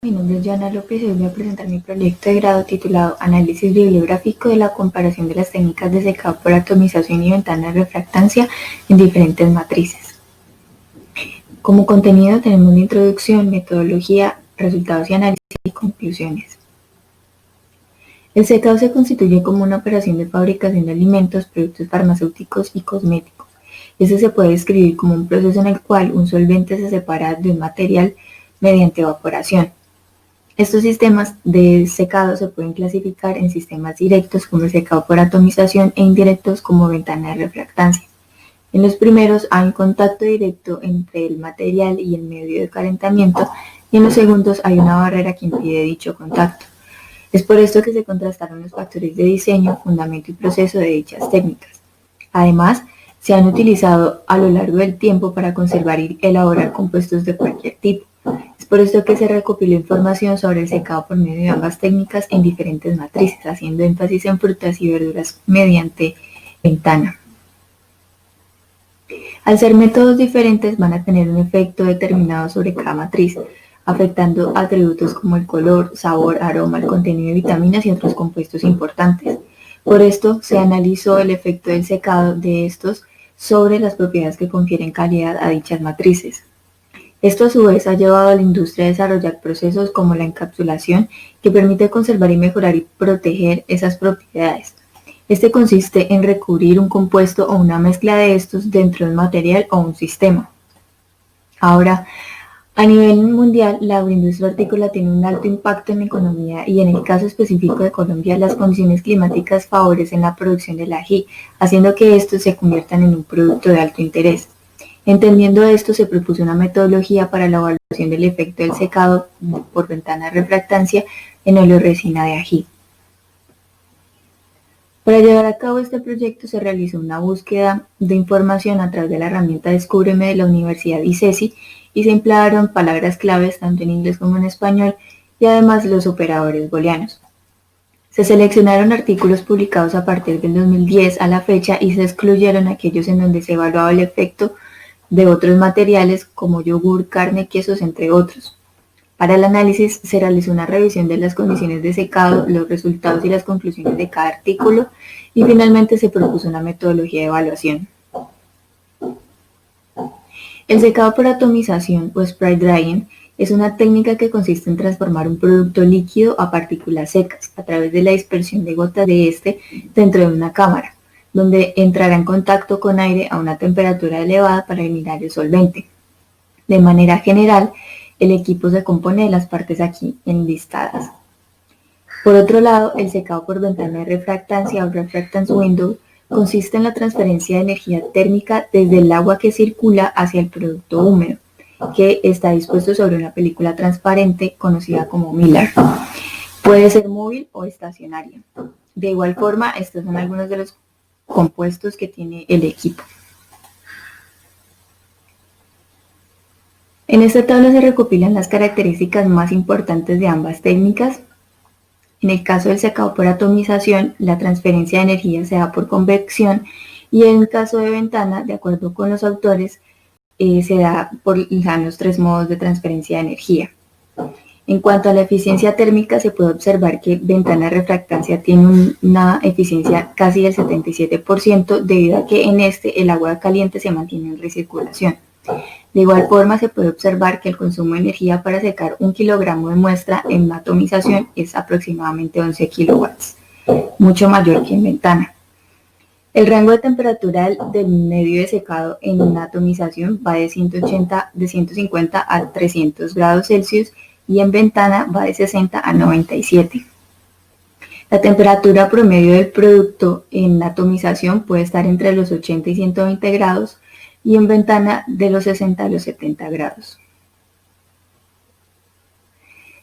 Mi nombre es Joana López y hoy voy a presentar mi proyecto de grado titulado Análisis bibliográfico de la comparación de las técnicas de secado por atomización y ventana de refractancia en diferentes matrices. Como contenido tenemos una introducción, metodología, resultados y análisis y conclusiones. El secado se constituye como una operación de fabricación de alimentos, productos farmacéuticos y cosméticos. Este se puede describir como un proceso en el cual un solvente se separa de un material mediante evaporación. Estos sistemas de secado se pueden clasificar en sistemas directos como el secado por atomización e indirectos como ventana de refractancia. En los primeros hay un contacto directo entre el material y el medio de calentamiento y en los segundos hay una barrera que impide dicho contacto. Es por esto que se contrastaron los factores de diseño, fundamento y proceso de dichas técnicas. Además, se han utilizado a lo largo del tiempo para conservar y elaborar compuestos de cualquier tipo. Es por esto que se recopiló información sobre el secado por medio de ambas técnicas en diferentes matrices, haciendo énfasis en frutas y verduras mediante ventana. Al ser métodos diferentes, van a tener un efecto determinado sobre cada matriz, afectando atributos como el color, sabor, aroma, el contenido de vitaminas y otros compuestos importantes. Por esto, se analizó el efecto del secado de estos sobre las propiedades que confieren calidad a dichas matrices. Esto a su vez ha llevado a la industria a desarrollar procesos como la encapsulación que permite conservar y mejorar y proteger esas propiedades. Este consiste en recubrir un compuesto o una mezcla de estos dentro de un material o un sistema. Ahora, a nivel mundial, la agroindustria hortícola tiene un alto impacto en la economía y en el caso específico de Colombia, las condiciones climáticas favorecen la producción del ají, haciendo que estos se conviertan en un producto de alto interés. Entendiendo esto, se propuso una metodología para la evaluación del efecto del secado por ventana de refractancia en oleoresina de ají. Para llevar a cabo este proyecto se realizó una búsqueda de información a través de la herramienta Descúbreme de la Universidad ICESI y se emplearon palabras claves tanto en inglés como en español y además los operadores booleanos. Se seleccionaron artículos publicados a partir del 2010 a la fecha y se excluyeron aquellos en donde se evaluaba el efecto de otros materiales como yogur, carne, quesos, entre otros. Para el análisis se realizó una revisión de las condiciones de secado, los resultados y las conclusiones de cada artículo y finalmente se propuso una metodología de evaluación. El secado por atomización o spray drying es una técnica que consiste en transformar un producto líquido a partículas secas a través de la dispersión de gotas de este dentro de una cámara, donde entrará en contacto con aire a una temperatura elevada para eliminar el solvente. De manera general, el equipo se compone de las partes aquí enlistadas. Por otro lado, el secado por ventana de refractancia o refractance window consiste en la transferencia de energía térmica desde el agua que circula hacia el producto húmedo, que está dispuesto sobre una película transparente conocida como mylar. Puede ser móvil o estacionaria. De igual forma, estos son algunos de los compuestos que tiene el equipo. En esta tabla se recopilan las características más importantes de ambas técnicas. En el caso del secado por atomización, la transferencia de energía se da por convección y en el caso de ventana, de acuerdo con los autores, se da por los tres modos de transferencia de energía. En cuanto a la eficiencia térmica, se puede observar que ventana de refractancia tiene una eficiencia casi del 77% debido a que en este el agua caliente se mantiene en recirculación. De igual forma, se puede observar que el consumo de energía para secar 1 kilogramo de muestra en una atomización es aproximadamente 11 kilowatts, mucho mayor que en ventana. El rango de temperatura del medio de secado en una atomización va de 150 a 300 grados Celsius y en ventana va de 60 a 97. La temperatura promedio del producto en atomización puede estar entre los 80 y 120 grados y en ventana de los 60 a los 70 grados.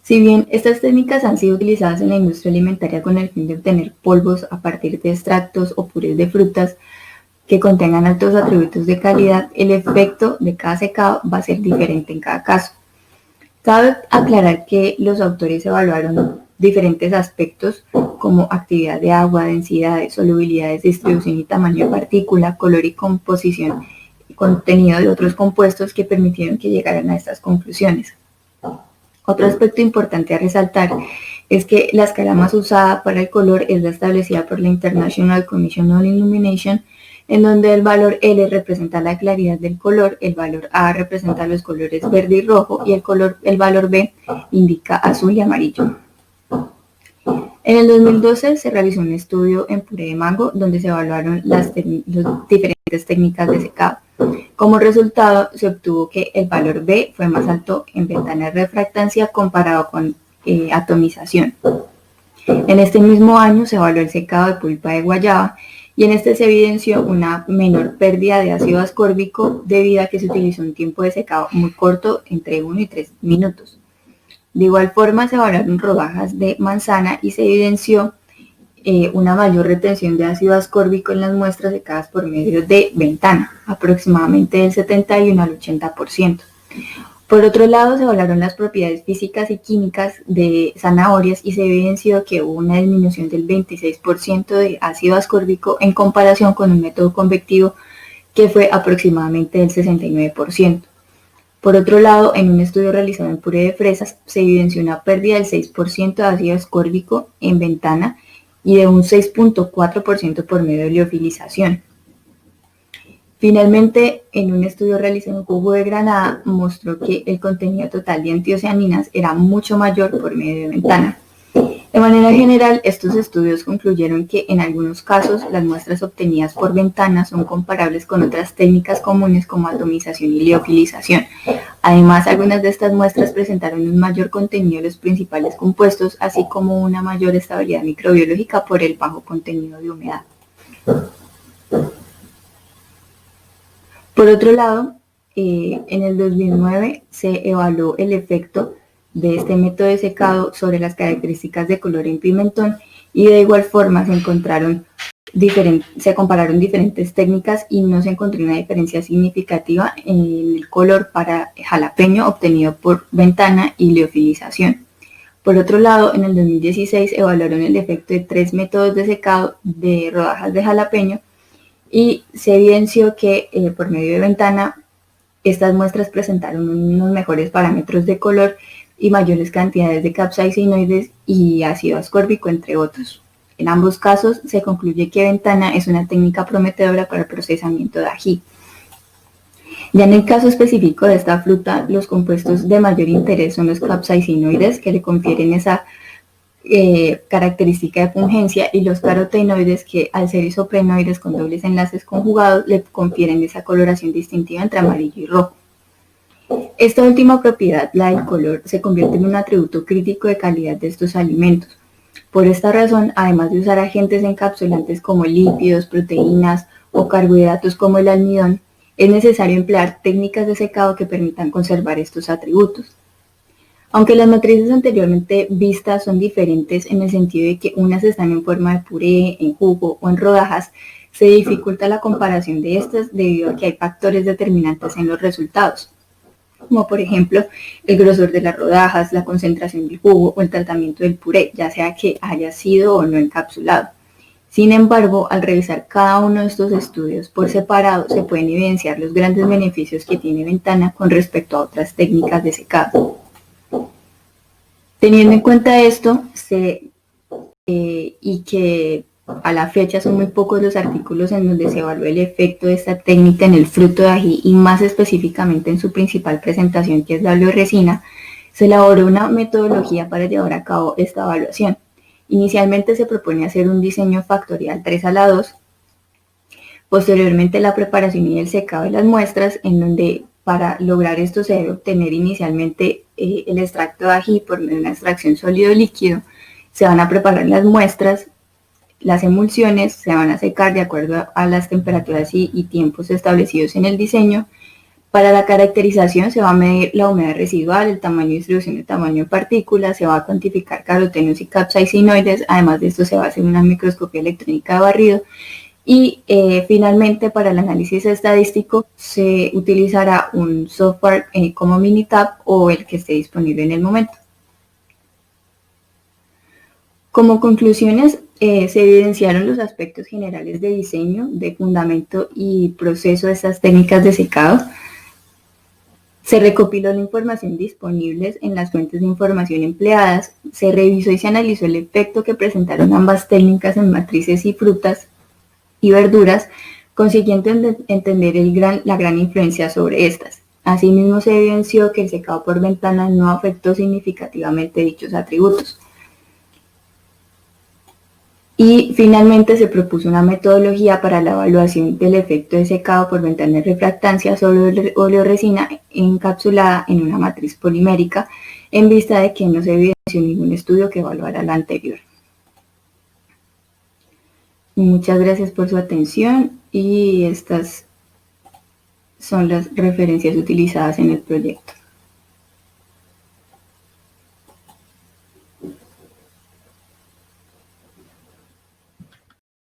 Si bien estas técnicas han sido utilizadas en la industria alimentaria con el fin de obtener polvos a partir de extractos o purés de frutas que contengan altos atributos de calidad, el efecto de cada secado va a ser diferente en cada caso. Cabe aclarar que los autores evaluaron diferentes aspectos como actividad de agua, densidad, solubilidades, distribución y tamaño de partícula, color y composición y contenido de otros compuestos que permitieron que llegaran a estas conclusiones. Otro aspecto importante a resaltar es que la escala más usada para el color es la establecida por la International Commission on Illumination, en donde el valor L representa la claridad del color, el valor A representa los colores verde y rojo y el valor B indica azul y amarillo. En el 2012 se realizó un estudio en puré de mango donde se evaluaron las diferentes técnicas de secado. Como resultado, se obtuvo que el valor B fue más alto en ventana de refractancia comparado con atomización. En este mismo año se evaluó el secado de pulpa de guayaba y en este se evidenció una menor pérdida de ácido ascórbico debido a que se utilizó un tiempo de secado muy corto, entre 1 y 3 minutos. De igual forma se evaluaron rodajas de manzana y se evidenció una mayor retención de ácido ascórbico en las muestras secadas por medio de ventana, aproximadamente del 71 al 80%. Por otro lado, se evaluaron las propiedades físicas y químicas de zanahorias y se evidenció que hubo una disminución del 26% de ácido ascórbico en comparación con un método convectivo que fue aproximadamente del 69%. Por otro lado, en un estudio realizado en puré de fresas, se evidenció una pérdida del 6% de ácido ascórbico en ventana y de un 6.4% por medio de liofilización. Finalmente, en un estudio realizado en jugo de granada, mostró que el contenido total de antiocianinas era mucho mayor por medio de ventana. De manera general, estos estudios concluyeron que en algunos casos las muestras obtenidas por ventana son comparables con otras técnicas comunes como atomización y liofilización. Además, algunas de estas muestras presentaron un mayor contenido de los principales compuestos, así como una mayor estabilidad microbiológica por el bajo contenido de humedad. Por otro lado, en el 2009 se evaluó el efecto de este método de secado sobre las características de color en pimentón y de igual forma se compararon diferentes técnicas y no se encontró una diferencia significativa en el color para jalapeño obtenido por ventana y liofilización. Por otro lado, en el 2016 evaluaron el efecto de 3 métodos de secado de rodajas de jalapeño y se evidenció que por medio de ventana estas muestras presentaron unos mejores parámetros de color y mayores cantidades de capsaicinoides y ácido ascórbico, entre otros. En ambos casos se concluye que ventana es una técnica prometedora para el procesamiento de ají. Ya en el caso específico de esta fruta, los compuestos de mayor interés son los capsaicinoides, que le confieren esa característica de pungencia, y los carotenoides, que al ser isoprenoides con dobles enlaces conjugados le confieren esa coloración distintiva entre amarillo y rojo. Esta última propiedad, la del color, se convierte en un atributo crítico de calidad de estos alimentos. Por esta razón, además de usar agentes encapsulantes como lípidos, proteínas o carbohidratos como el almidón, es necesario emplear técnicas de secado que permitan conservar estos atributos. Aunque las matrices anteriormente vistas son diferentes en el sentido de que unas están en forma de puré, en jugo o en rodajas, se dificulta la comparación de estas debido a que hay factores determinantes en los resultados, como por ejemplo el grosor de las rodajas, la concentración del jugo o el tratamiento del puré, ya sea que haya sido o no encapsulado. Sin embargo, al revisar cada uno de estos estudios por separado, se pueden evidenciar los grandes beneficios que tiene ventana con respecto a otras técnicas de secado. Teniendo en cuenta esto, y que a la fecha son muy pocos los artículos en donde se evalúa el efecto de esta técnica en el fruto de ají y más específicamente en su principal presentación, que es la oleoresina, se elaboró una metodología para llevar a cabo esta evaluación. Inicialmente se propone hacer un diseño factorial 3:2, posteriormente la preparación y el secado de las muestras, en donde para lograr esto se debe obtener inicialmente el extracto de ají por medio de una extracción sólido-líquido. Se van a preparar las muestras, las emulsiones se van a secar de acuerdo a las temperaturas y tiempos establecidos en el diseño. Para la caracterización se va a medir la humedad residual, el tamaño de distribución de tamaño de partículas, se va a cuantificar carotenos y capsaicinoides. Además de esto se va a hacer una microscopía electrónica de barrido. Y finalmente, para el análisis estadístico se utilizará un software como Minitab o el que esté disponible en el momento. Como conclusiones, se evidenciaron los aspectos generales de diseño, de fundamento y proceso de estas técnicas de secado. Se recopiló la información disponible en las fuentes de información empleadas, se revisó y se analizó el efecto que presentaron ambas técnicas en matrices y frutas y verduras, consiguiendo entender la gran influencia sobre estas. Asimismo, se evidenció que el secado por ventana no afectó significativamente dichos atributos. Y finalmente se propuso una metodología para la evaluación del efecto de secado por ventana de refractancia sobre oleoresina encapsulada en una matriz polimérica, en vista de que no se evidenció ningún estudio que evaluara la anterior. Muchas gracias por su atención y estas son las referencias utilizadas en el proyecto.